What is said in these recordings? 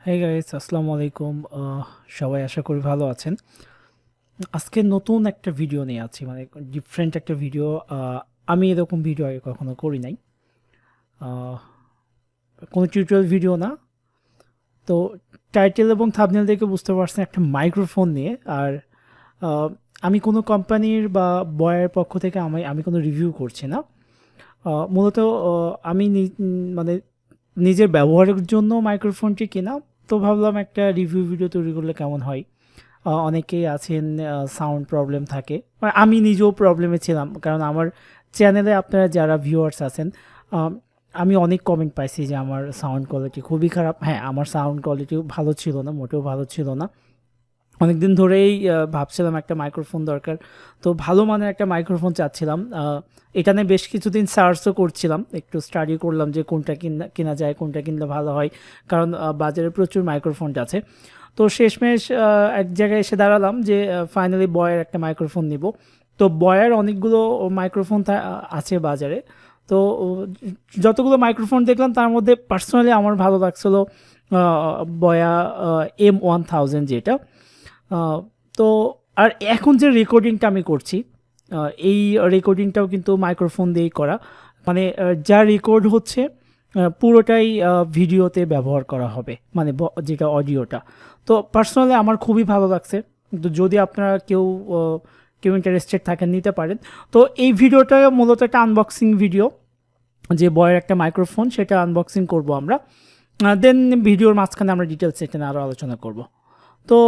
Hi guys, আসসালামু আলাইকুম। সবাই আশা করি ভালো আছেন। আজকে নতুন একটা ভিডিও নিয়ে আছি, মানে ডিফারেন্ট একটা ভিডিও। আমি এরকম ভিডিও আগে কখনো করি নাই। আহ, কোনো টিউটোরিয়াল ভিডিও না। তো টাইটেল এবং থাম্বনেল দেখে বুঝতে পারছেন একটা মাইক্রোফোন নিয়ে। আর আহ, আমি কোনো কোম্পানির বা বয়ের পক্ষ থেকে আমি কোনো রিভিউ করছি না। মূলত আমি মানে নিজের ব্যবহারের জন্য মাইক্রোফোনটি কেনা। তো ভাবলাম একটা রিভিউ ভিডিও তৈরি করলে কেমন হয়। অনেকেই আছেন সাউন্ড প্রবলেম থাকে, মানে আমি নিজেও প্রবলেমে ছিলাম, কারণ আমার চ্যানেলে আপনারা যারা ভিউয়ার্স আছেন, আম, আমি অনেক কমেন্ট পাইছি যে আমার সাউন্ড কোয়ালিটি খুবই খারাপ। হ্যাঁ, আমার সাউন্ড কোয়ালিটিও ভালো ছিল না, মোটেও ভালো ছিল না। অনেক দিন ধরেই ভাবছিলাম একটা মাইক্রোফোন দরকার, তো ভালো মানের একটা মাইক্রোফোন চাচ্ছিলাম। এটা নিয়ে বেশ কিছুদিন সার্চও করছিলাম, একটু স্টাডি করলাম যে কোনটা কেনা যায়, কোনটা কিনলে ভালো হয়, কারণ বাজারে প্রচুর মাইক্রোফোন আছে। তো শেষমেশ এক জায়গায় এসে দাঁড়ালাম যে ফাইনালি বয়ের একটা মাইক্রোফোন নিব। তো বয়ের অনেকগুলো মাইক্রোফোন আছে বাজারে। তো যতগুলো মাইক্রোফোন দেখলাম তার মধ্যে পার্সোনালি আমার ভালো লাগছিলো বয়া M1000, যেটা তো। আর এখন যে রেকর্ডিংটা আমি করছি, এই রেকর্ডিংটাও কিন্তু মাইক্রোফোন দিয়েই করা, মানে যা রেকর্ড হচ্ছে পুরোটাই ভিডিওতে ব্যবহার করা হবে, মানে যেটা অডিওটা। তো পার্সোনালি আমার খুবই ভালো লাগছে। তো যদি আপনারা কেউ ইন্টারেস্টেড থাকেন, নিতে পারেন। তো এই ভিডিওটা মূলত একটা আনবক্সিং ভিডিও, যে বয়ের একটা মাইক্রোফোন সেটা আনবক্সিং করব আমরা। দেন ভিডিওর মাঝখানে আমরা ডিটেলস এটা আরও আলোচনা করব। তো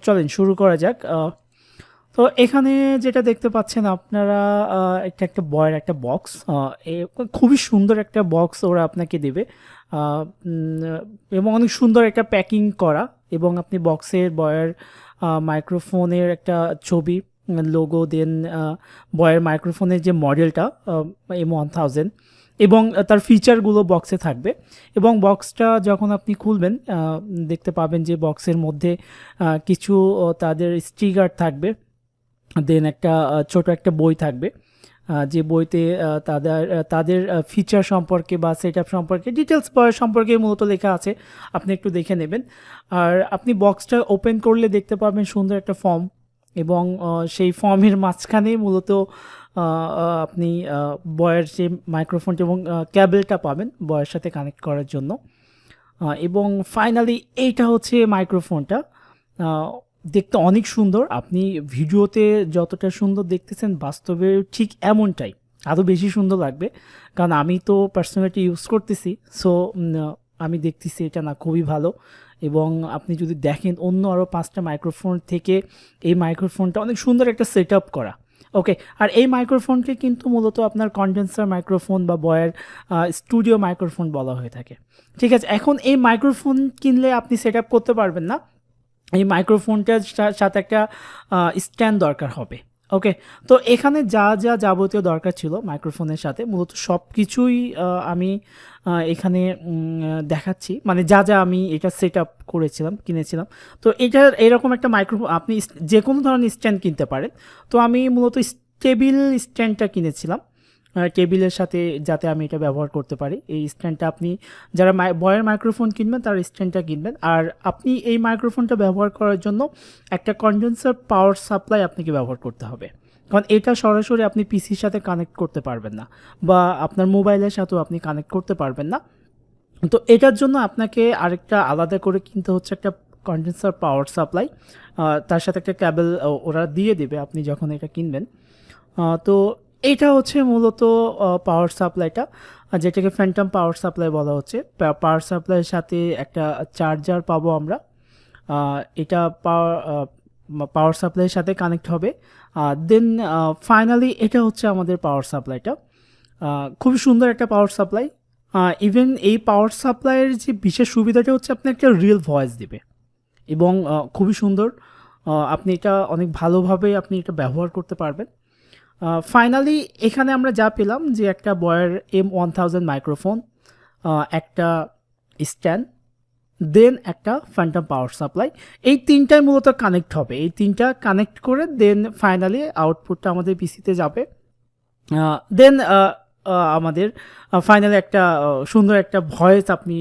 চলেন শুরু করা যাক। তো এখানে যেটা দেখতে পাচ্ছেন আপনারা, একটা বয়ের একটা বক্স, খুবই সুন্দর একটা বক্স ওরা আপনাকে দেবে, এবং অনেক সুন্দর একটা প্যাকিং করা। এবং আপনি বক্সের বয়ের মাইক্রোফোনের একটা ছবি, লোগো, দেন বয়ের মাইক্রোফোনের যে মডেলটা M1000, এবং তার ফিচারগুলো বক্সে থাকবে। এবং বক্সটা যখন আপনি খুলবেন দেখতে পাবেন যে বক্সের মধ্যে কিছু তাদের স্টিকার থাকবে, দেন একটা ছোট একটা বই থাকবে, যে বইতে তাদের ফিচার সম্পর্কে বা সেট আপ সম্পর্কে ডিটেলস বয়ের সম্পর্কে মূলত লেখা আছে। আপনি একটু দেখে নেবেন। আর আপনি বক্সটা ওপেন করলে দেখতে পাবেন সুন্দর একটা ফর্ম, এবং সেই ফর্মের মাঝখানে মূলত আপনি বয়ের যে মাইক্রোফোনটা এবং ক্যাবেলটা পাবেন বয়ের সাথে কানেক্ট করার জন্য। এবং ফাইনালি এইটা হচ্ছে মাইক্রোফোনটা। দেখতে অনেক সুন্দর, আপনি ভিডিওতে যতটা সুন্দর দেখতেছেন বাস্তবে ঠিক এমনটাই, আরও বেশি সুন্দর লাগবে, কারণ আমি তো পার্সোনালি ইউজ করতেছি। সো আমি দেখতেছি এটা না খুবই ভালো। এবং আপনি যদি দেখেন অন্য আরও 5টা মাইক্রোফোন থেকে এই মাইক্রোফোনটা অনেক সুন্দর একটা সেট আপ করা। ওকে, আর এই মাইক্রোফোনকে কিন্তু মূলত আপনার কন্ডেন্সার মাইক্রোফোন বা বয়ের স্টুডিও মাইক্রোফোন বলা হয়ে থাকে। ঠিক আছে, এখন এই মাইক্রোফোন কিনলে আপনি সেট আপ করতে পারবেন না, এই মাইক্রোফোনটার সাথে একটা স্ট্যান্ড দরকার হবে। ওকে, তো এখানে যা যা যাবতীয় দরকার ছিল মাইক্রোফোনের সাথে মূলত সব কিছুই আমি এখানে দেখাচ্ছি, মানে যা যা আমি এটা সেট আপ করেছিলাম, কিনেছিলাম। তো এটা এরকম একটা মাইক্রোফোন আপনি যে কোনো ধরনের স্ট্যান্ড কিনতে পারেন। তো আমি মূলত টেবিল স্ট্যান্ডটা কিনেছিলাম, টেবিলের সাথে যাতে আমি এটা ব্যবহার করতে পারি। এই স্ট্যান্ডটা আপনি যারা বয়ের মাইক্রোফোন কিনবেন তার স্ট্যান্ডটা কিনবেন। আর আপনি এই মাইক্রোফোনটা ব্যবহার করার জন্য একটা কন্ডেন্সার পাওয়ার সাপ্লাই আপনাকে ব্যবহার করতে হবে, কারণ এটা সরাসরি আপনি পিসির সাথে কানেক্ট করতে পারবেন না, বা আপনার মোবাইলের সাথেও আপনি কানেক্ট করতে পারবেন না। তো এটার জন্য আপনাকে আরেকটা আলাদা করে কিনতে হচ্ছে একটা কন্ডেন্সার পাওয়ার সাপ্লাই, তার সাথে একটা ক্যাবেল ওরা দিয়ে দেবে আপনি যখন এটা কিনবেন। তো এইটা হচ্ছে মূলত পাওয়ার সাপ্লাইটা, যেটাকে ফ্যান্টম পাওয়ার সাপ্লাই বলা হচ্ছে। পাওয়ার সাপ্লাইয়ের সাথে একটা চার্জার পাবো আমরা, এটা পাওয়ার সাপ্লাইয়ের সাথে কানেক্ট হবে। দেন ফাইনালি এটা হচ্ছে আমাদের পাওয়ার সাপ্লাইটা। খুবই সুন্দর একটা পাওয়ার সাপ্লাই। ইভেন এই পাওয়ার সাপ্লাইয়ের যে বিশেষ সুবিধাটা হচ্ছে আপনি একটা রিয়েল ভয়েস দিবে, এবং খুবই সুন্দর। আপনি এটা অনেক ভালোভাবে আপনি এটা ব্যবহার করতে পারবেন। ফাইনালি এখানে আমরা যা পেলাম যে একটা বয়ের M1000 মাইক্রোফোন, একটা স্ট্যান্ড, দেন একটা ফ্যান্টম পাওয়ার সাপ্লাই। এই তিনটাই মূলত কানেক্ট হবে, এই তিনটা কানেক্ট করে দেন ফাইনালি আউটপুটটা আমাদের পিসিতে যাবে। দেন আমাদের ফাইনালি একটা সুন্দর একটা ভয়েস আপনি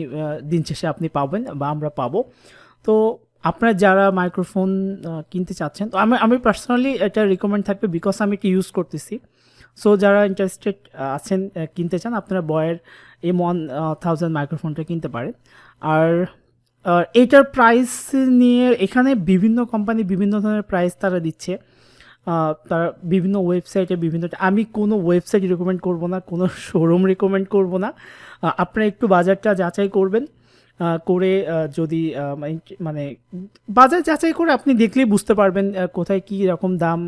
দিন শেষে আপনি পাবেন বা আমরা পাবো। তো আপনারা যারা মাইক্রোফোন কিনতে চাচ্ছেন, তো আমি পার্সোনালি এটা রিকমেন্ড থাকবে, বিকজ আমি এটা ইউজ করতেছি। সো যারা ইন্টারেস্টেড আছেন কিনতে চান, আপনারা বয়ের M1000 মাইক্রোফোনটা কিনতে পারেন। আর এইটার প্রাইস নিয়ে এখানে বিভিন্ন কোম্পানি বিভিন্ন ধরনের প্রাইস তারা দিচ্ছে, তারা বিভিন্ন ওয়েবসাইটে বিভিন্ন, আমি কোনো ওয়েবসাইট রেকমেন্ড করব না, কোনো শোরুম রেকমেন্ড করব না। আপনারা একটু বাজারটা যাচাই করবেন, করে যদি মানে বাজার যাচাই করে আপনি দেখলেই বুঝতে পারবেন কোথায় কী রকম দাম,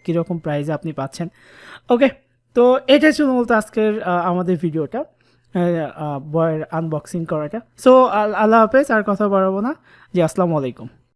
কীরকম প্রাইসে আপনি পাচ্ছেন। ওকে, তো এটাই ছিল মূলত আজকের আমাদের ভিডিওটা, বয়ের আনবক্সিং করাটা। সো আল্লাহ হাফেজ, আর কথা বাড়াবো না, জি আসসালামু আলাইকুম।